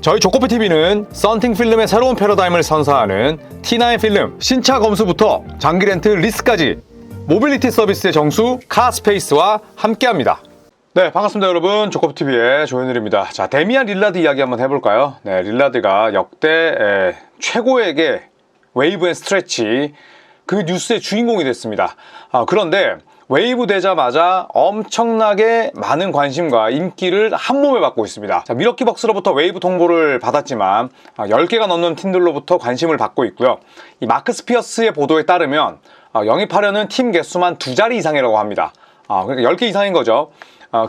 저희 조코피TV는 썬팅 필름의 새로운 패러다임을 선사하는 T9 필름 신차 검수부터 장기 렌트 리스까지 모빌리티 서비스의 정수 카스페이스와 함께합니다. 네, 반갑습니다 여러분. 조코피TV의 조현일입니다. 자, 데미안 릴라드 이야기 한번 해볼까요? 네, 릴라드가 역대 최고에게 웨이브 앤 스트레치 그 뉴스의 주인공이 됐습니다. 그런데 웨이브 되자마자 엄청나게 많은 관심과 인기를 한 몸에 받고 있습니다. 자, 미러키벅스로부터 웨이브 통보를 받았지만 10개가 넘는 팀들로부터 관심을 받고 있고요. 이 마크 스피어스의 보도에 따르면 영입하려는 팀 개수만 2자리 이상이라고 합니다. 그러니까 10개 이상인 거죠.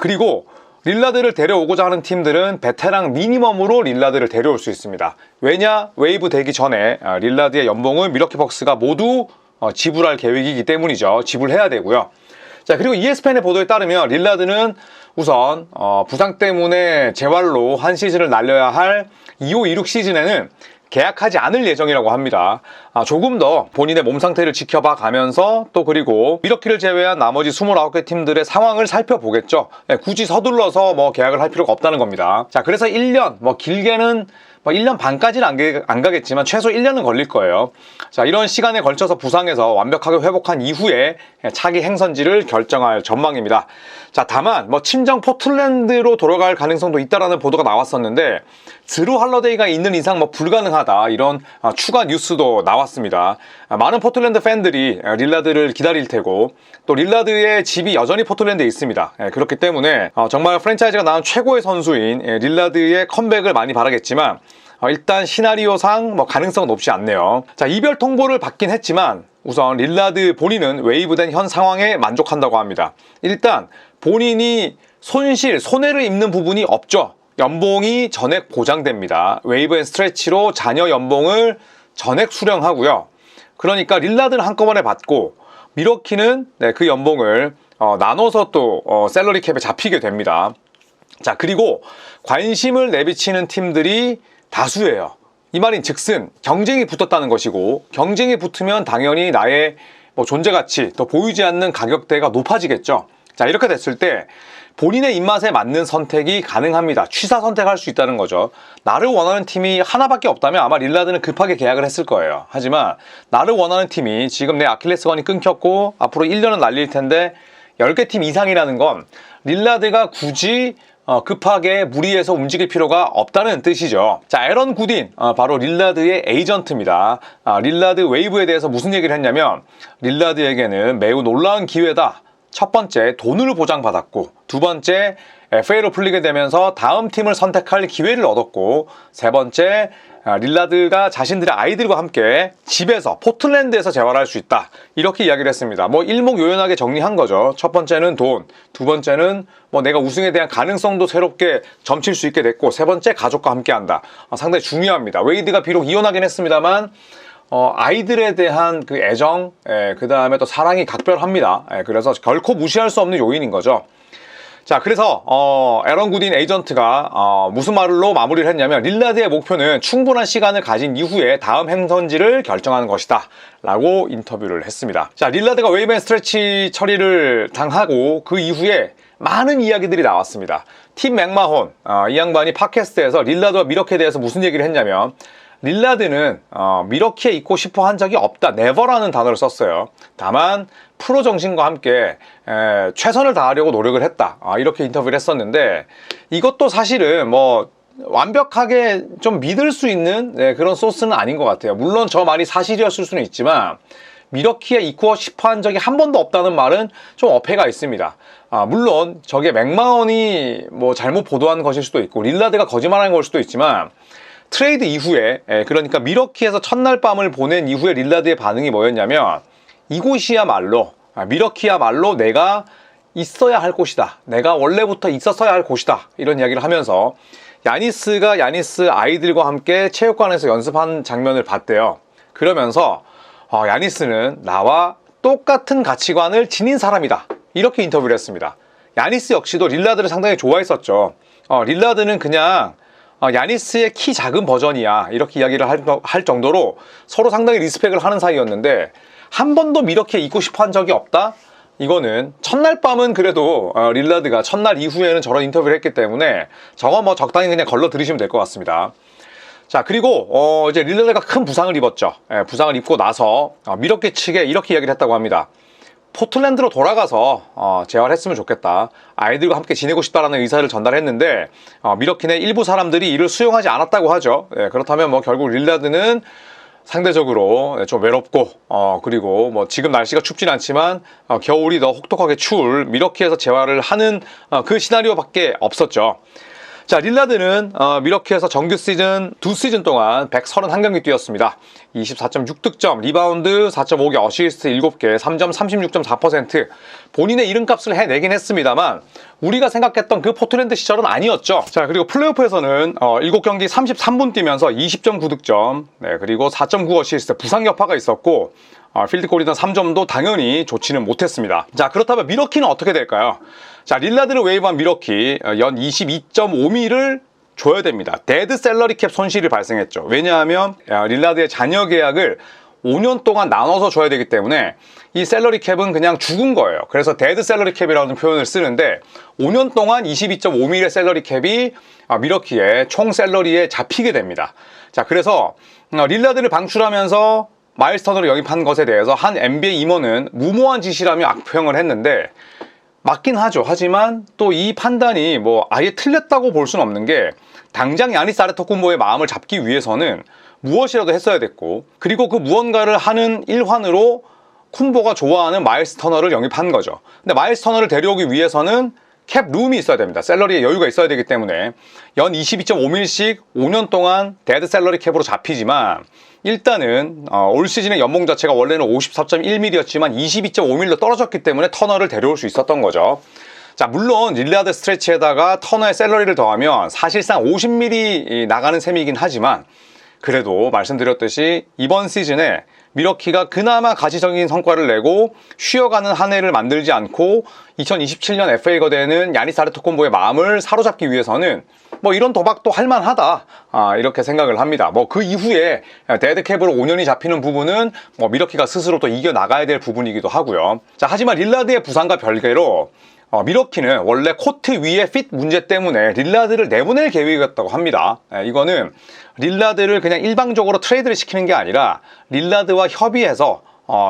그리고 릴라드를 데려오고자 하는 팀들은 베테랑 미니멈으로 릴라드를 데려올 수 있습니다. 왜냐? 웨이브 되기 전에 릴라드의 연봉을 미러키벅스가 모두 지불할 계획이기 때문이죠. 지불해야 되고요. 자, 그리고 ESPN의 보도에 따르면 릴라드는 우선 부상 때문에 재활로 한 시즌을 날려야 할 25-26 시즌에는 계약하지 않을 예정이라고 합니다. 조금 더 본인의 몸 상태를 지켜봐 가면서 또 그리고 미러키를 제외한 나머지 29개 팀들의 상황을 살펴보겠죠. 굳이 서둘러서 계약을 할 필요가 없다는 겁니다. 자, 그래서 1년, 길게는 1년 반까지는 안 가겠지만 최소 1년은 걸릴 거예요. 자, 이런 시간에 걸쳐서 부상에서 완벽하게 회복한 이후에 차기 행선지를 결정할 전망입니다. 자, 다만 친정 포틀랜드로 돌아갈 가능성도 있다라는 보도가 나왔었는데 드루 할러데이가 있는 이상 불가능하다 이런 추가 뉴스도 나왔습니다. 많은 포틀랜드 팬들이 릴라드를 기다릴 테고 또 릴라드의 집이 여전히 포틀랜드에 있습니다. 그렇기 때문에 정말 프랜차이즈가 낳은 최고의 선수인 릴라드의 컴백을 많이 바라겠지만 일단 시나리오상 가능성은 높지 않네요. 자, 이별 통보를 받긴 했지만 우선 릴라드 본인은 웨이브된 현 상황에 만족한다고 합니다. 일단 본인이 손해를 입는 부분이 없죠. 연봉이 전액 보장됩니다. 웨이브 앤 스트레치로 자녀 연봉을 전액 수령하고요. 그러니까 릴라드는 한꺼번에 받고 미러키는 그 연봉을 나눠서 또 셀러리 캡에 잡히게 됩니다. 자, 그리고 관심을 내비치는 팀들이 다수예요. 이 말인 즉슨 경쟁이 붙었다는 것이고 경쟁이 붙으면 당연히 나의 존재 가치 또 보이지 않는 가격대가 높아지겠죠. 자, 이렇게 됐을 때 본인의 입맛에 맞는 선택이 가능합니다. 취사 선택할 수 있다는 거죠. 나를 원하는 팀이 하나밖에 없다면 아마 릴라드는 급하게 계약을 했을 거예요. 하지만 나를 원하는 팀이 지금 내 아킬레스건이 끊겼고 앞으로 1년은 날릴 텐데 10개 팀 이상이라는 건 릴라드가 굳이 급하게 무리해서 움직일 필요가 없다는 뜻이죠. 자, 에런 구딘, 바로 릴라드의 에이전트입니다. 릴라드 웨이브에 대해서 무슨 얘기를 했냐면 릴라드에게는 매우 놀라운 기회다. 첫 번째, 돈을 보장받았고 두 번째, FA로 풀리게 되면서 다음 팀을 선택할 기회를 얻었고 세 번째, 릴라드가 자신들의 아이들과 함께 집에서 포틀랜드에서 재활할 수 있다. 이렇게 이야기를 했습니다. 일목요연하게 정리한 거죠. 첫 번째는 돈, 두 번째는 내가 우승에 대한 가능성도 새롭게 점칠 수 있게 됐고 세 번째, 가족과 함께 한다. 상당히 중요합니다. 웨이드가 비록 이혼하긴 했습니다만 아이들에 대한 그 애정, 그 다음에 또 사랑이 각별합니다. 그래서 결코 무시할 수 없는 요인인 거죠. 자, 그래서 에런 구딘 에이전트가 무슨 말로 마무리를 했냐면 릴라드의 목표는 충분한 시간을 가진 이후에 다음 행선지를 결정하는 것이다 라고 인터뷰를 했습니다. 자, 릴라드가 웨이브 앤 스트레치 처리를 당하고 그 이후에 많은 이야기들이 나왔습니다. 팀 맥마혼, 이 양반이 팟캐스트에서 릴라드와 미러키에 대해서 무슨 얘기를 했냐면 릴라드는 미러키에 있고 싶어 한 적이 없다. never라는 단어를 썼어요. 다만 프로 정신과 함께 최선을 다하려고 노력을 했다. 이렇게 인터뷰를 했었는데 이것도 사실은 완벽하게 좀 믿을 수 있는 그런 소스는 아닌 것 같아요. 물론 저 말이 사실이었을 수는 있지만 미러키에 있고 싶어 한 적이 한 번도 없다는 말은 좀 어폐가 있습니다. 물론 저게 맥마원이 잘못 보도한 것일 수도 있고 릴라드가 거짓말한 걸 수도 있지만 트레이드 이후에 그러니까 미러키에서 첫날 밤을 보낸 이후에 릴라드의 반응이 뭐였냐면 이곳이야말로 미러키야말로 내가 있어야 할 곳이다. 내가 원래부터 있었어야 할 곳이다. 이런 이야기를 하면서 야니스가 야니스 아이들과 함께 체육관에서 연습한 장면을 봤대요. 그러면서 야니스는 나와 똑같은 가치관을 지닌 사람이다. 이렇게 인터뷰를 했습니다. 야니스 역시도 릴라드를 상당히 좋아했었죠. 릴라드는 그냥 야니스의 키 작은 버전이야 이렇게 이야기를 할 정도로 서로 상당히 리스펙을 하는 사이였는데 한 번도 미러키에 있고 싶어 한 적이 없다? 이거는 첫날 밤은 그래도 릴라드가 첫날 이후에는 저런 인터뷰를 했기 때문에 저거 뭐 적당히 그냥 걸러 들으시면 될 것 같습니다. 자, 그리고 이제 릴라드가 큰 부상을 입었죠. 부상을 입고 나서 미러키 측에 이렇게 이야기를 했다고 합니다. 포틀랜드로 돌아가서 재활했으면 좋겠다. 아이들과 함께 지내고 싶다라는 의사를 전달했는데 미러키 일부 사람들이 이를 수용하지 않았다고 하죠. 그렇다면 뭐 결국 릴라드는 상대적으로 좀 외롭고 그리고 뭐 지금 날씨가 춥진 않지만 겨울이 더 혹독하게 추울 미러키에서 재활을 하는 그 시나리오밖에 없었죠. 자, 릴라드는 미러키에서 정규 시즌 2시즌 동안 131경기 뛰었습니다. 24.6득점, 리바운드 4.5개, 어시스트 7개, 3점 36.4%. 본인의 이름값을 해내긴 했습니다만 우리가 생각했던 그 포틀랜드 시절은 아니었죠. 자, 그리고 플레이오프에서는 7경기 33분 뛰면서 20.9득점, 그리고 4.9 어시스트, 부상 여파가 있었고 필드골이던 3점도 당연히 좋지는 못했습니다. 자, 그렇다면 미러키는 어떻게 될까요? 자, 릴라드를 웨이브한 미러키 연 22.5밀을 줘야 됩니다. 데드 셀러리 캡 손실이 발생했죠. 왜냐하면 릴라드의 잔여 계약을 5년 동안 나눠서 줘야 되기 때문에 이 셀러리 캡은 그냥 죽은 거예요. 그래서 데드 셀러리 캡이라는 표현을 쓰는데 5년 동안 22.5밀의 셀러리 캡이 미러키의 총 셀러리에 잡히게 됩니다. 자, 그래서 릴라드를 방출하면서 마일스 터너를 영입한 것에 대해서 한 NBA 임원은 무모한 짓이라며 악평을 했는데 맞긴 하죠. 하지만 또 이 판단이 뭐 아예 틀렸다고 볼 수는 없는 게 당장 야니스 아데토쿤보의 마음을 잡기 위해서는 무엇이라도 했어야 됐고 그리고 그 무언가를 하는 일환으로 쿤보가 좋아하는 마일스 터너를 영입한 거죠. 근데 마일스 터너를 데려오기 위해서는 캡 룸이 있어야 됩니다. 샐러리에 여유가 있어야 되기 때문에 연 22.5밀씩 5년 동안 데드 샐러리 캡으로 잡히지만 일단은 올 시즌의 연봉 자체가 원래는 54.1밀이었지만 22.5밀로 떨어졌기 때문에 터너를 데려올 수 있었던 거죠. 자, 물론 릴라드 스트레치에다가 터너의 샐러리를 더하면 사실상 50밀이 나가는 셈이긴 하지만 그래도 말씀드렸듯이 이번 시즌에 미러키가 그나마 가시적인 성과를 내고 쉬어가는 한 해를 만들지 않고 2027년 FA 거대는 야니스 아데토쿤보의 마음을 사로잡기 위해서는 뭐 이런 도박도 할만하다 이렇게 생각을 합니다. 뭐 그 이후에 데드캡으로 5년이 잡히는 부분은 뭐 미러키가 스스로 또 이겨나가야 될 부분이기도 하고요. 자, 하지만 릴라드의 부상과 별개로 미러키는 원래 코트 위의 핏 문제 때문에 릴라드를 내보낼 계획이었다고 합니다. 이거는 릴라드를 그냥 일방적으로 트레이드를 시키는 게 아니라 릴라드와 협의해서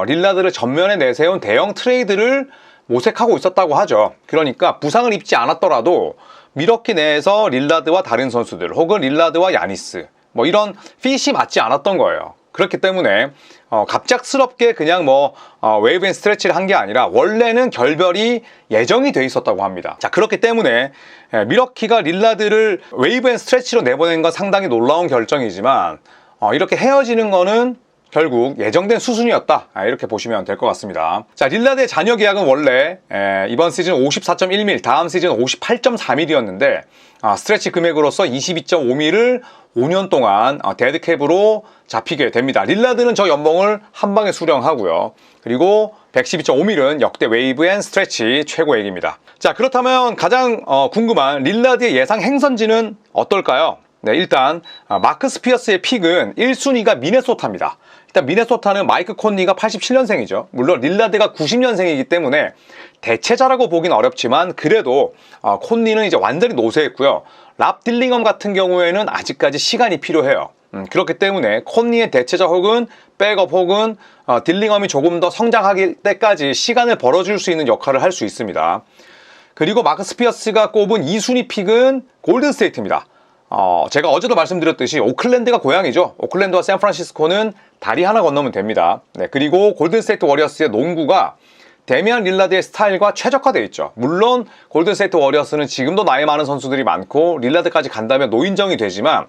릴라드를 전면에 내세운 대형 트레이드를 모색하고 있었다고 하죠. 그러니까 부상을 입지 않았더라도 미러키 내에서 릴라드와 다른 선수들 혹은 릴라드와 야니스 뭐 이런 핏이 맞지 않았던 거예요. 그렇기 때문에 갑작스럽게 그냥 뭐 웨이브 앤 스트레치를 한 게 아니라 원래는 결별이 예정이 돼 있었다고 합니다. 자, 그렇기 때문에 미러키가 릴라드를 웨이브 앤 스트레치로 내보낸 건 상당히 놀라운 결정이지만 이렇게 헤어지는 거는 결국 예정된 수순이었다 이렇게 보시면 될 것 같습니다. 자, 릴라드의 잔여 계약은 원래 이번 시즌 54.1밀 다음 시즌 58.4밀이었는데 스트레치 금액으로서 22.5밀을 5년 동안 데드캡으로 잡히게 됩니다. 릴라드는 저 연봉을 한 방에 수령하고요. 그리고 112.5밀은 역대 웨이브 앤 스트레치 최고액입니다. 자, 그렇다면 가장 궁금한 릴라드의 예상 행선지는 어떨까요? 네, 일단 마크스 피어스의 픽은 1순위가 미네소타입니다. 일단 미네소타는 마이크 콘리가 87년생이죠. 물론 릴라드가 90년생이기 때문에 대체자라고 보긴 어렵지만 그래도 콘리는 이제 완전히 노쇠했고요. 랍 딜링엄 같은 경우에는 아직까지 시간이 필요해요. 그렇기 때문에 콘리의 대체자 혹은 백업 혹은 딜링엄이 조금 더 성장하기 때까지 시간을 벌어줄 수 있는 역할을 할 수 있습니다. 그리고 마크스 피어스가 꼽은 2순위 픽은 골든스테이트입니다. 제가 어제도 말씀드렸듯이 오클랜드가 고향이죠. 오클랜드와 샌프란시스코는 다리 하나 건너면 됩니다. 네, 그리고 골든스테이트 워리어스의 농구가 데미안 릴라드의 스타일과 최적화되어 있죠. 물론 골든스테이트 워리어스는 지금도 나이 많은 선수들이 많고 릴라드까지 간다면 노인정이 되지만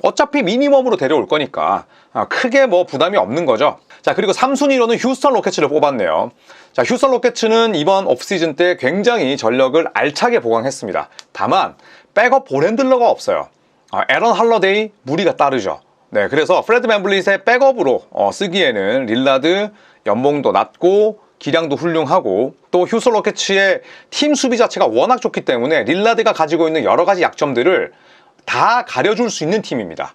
어차피 미니멈으로 데려올 거니까 크게 뭐 부담이 없는 거죠. 자, 그리고 3순위로는 휴스턴 로켓츠를 뽑았네요. 자, 휴스턴 로켓츠는 이번 오프시즌 때 굉장히 전력을 알차게 보강했습니다. 다만 백업 볼핸들러가 없어요. 에런 할러데이 무리가 따르죠. 네, 그래서 프레드 밴블릿의 백업으로 쓰기에는 릴라드 연봉도 낮고 기량도 훌륭하고 또 휴스턴 로켓츠의 팀 수비 자체가 워낙 좋기 때문에 릴라드가 가지고 있는 여러 가지 약점들을 다 가려줄 수 있는 팀입니다.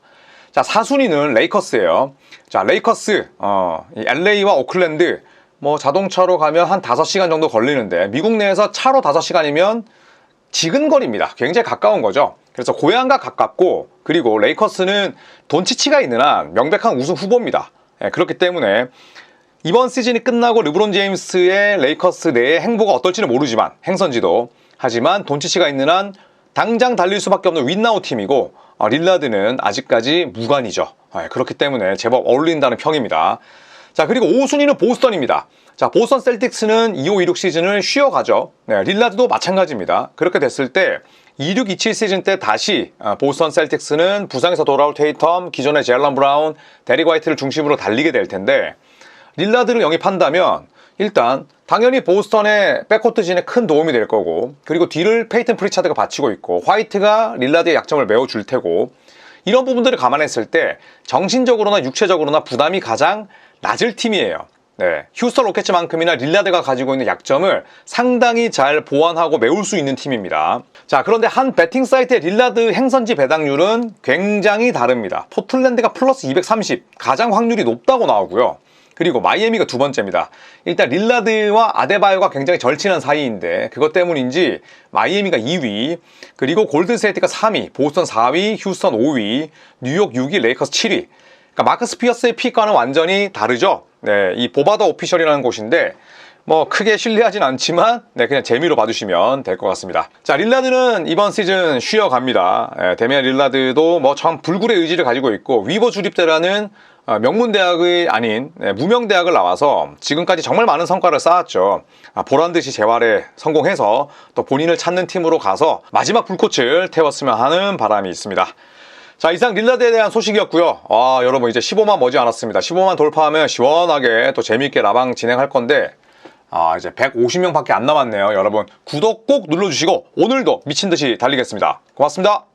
자, 4순위는 레이커스예요. 자, 레이커스 LA와 오클랜드 뭐 자동차로 가면 한 5시간 정도 걸리는데 미국 내에서 차로 5시간이면 지근거리입니다. 굉장히 가까운 거죠. 그래서 고향과 가깝고, 그리고 레이커스는 돈치치가 있는 한 명백한 우승 후보입니다. 그렇기 때문에 이번 시즌이 끝나고 르브론 제임스의 레이커스 내의 행보가 어떨지는 모르지만, 행선지도, 하지만 돈치치가 있는 한 당장 달릴 수밖에 없는 윈나우 팀이고, 릴라드는 아직까지 무관이죠. 그렇기 때문에 제법 어울린다는 평입니다. 자, 그리고 5순위는 보스턴입니다. 자, 보스턴 셀틱스는 25-26 시즌을 쉬어가죠. 릴라드도 마찬가지입니다. 그렇게 됐을 때 26-27 시즌 때 다시 보스턴 셀틱스는 부상에서 돌아올 테이텀, 기존의 제일런 브라운, 데릭 화이트를 중심으로 달리게 될 텐데, 릴라드를 영입한다면 일단 당연히 보스턴의 백코트진에 큰 도움이 될 거고, 그리고 뒤를 페이튼 프리차드가 받치고 있고, 화이트가 릴라드의 약점을 메워줄 테고, 이런 부분들을 감안했을 때 정신적으로나 육체적으로나 부담이 가장 낮을 팀이에요. 휴스턴 로켓츠만큼이나 릴라드가 가지고 있는 약점을 상당히 잘 보완하고 메울 수 있는 팀입니다. 자, 그런데 한 베팅 사이트의 릴라드 행선지 배당률은 굉장히 다릅니다. 포틀랜드가 플러스 230, 가장 확률이 높다고 나오고요. 그리고 마이애미가 두 번째입니다. 일단 릴라드와 아데바요가 굉장히 절친한 사이인데 그것 때문인지 마이애미가 2위, 그리고 골든스테이트가 3위, 보스턴 4위, 휴스턴 5위, 뉴욕 6위, 레이커스 7위. 그러니까 마크스 피어스의 픽과는 완전히 다르죠. 이 보바더 오피셜이라는 곳인데 뭐 크게 신뢰하진 않지만 그냥 재미로 봐주시면 될 것 같습니다. 자, 릴라드는 이번 시즌 쉬어갑니다. 데미안 릴라드도 뭐 참 불굴의 의지를 가지고 있고, 위버 주립대라는 명문대학의 아닌 무명대학을 나와서 지금까지 정말 많은 성과를 쌓았죠. 보란듯이 재활에 성공해서 또 본인을 찾는 팀으로 가서 마지막 불꽃을 태웠으면 하는 바람이 있습니다. 자, 이상 릴라드에 대한 소식이었고요. 여러분 이제 15만 머지 않았습니다. 15만 돌파하면 시원하게 또 재미있게 라방 진행할 건데 이제 150명밖에 안 남았네요. 여러분 구독 꼭 눌러주시고 오늘도 미친듯이 달리겠습니다. 고맙습니다.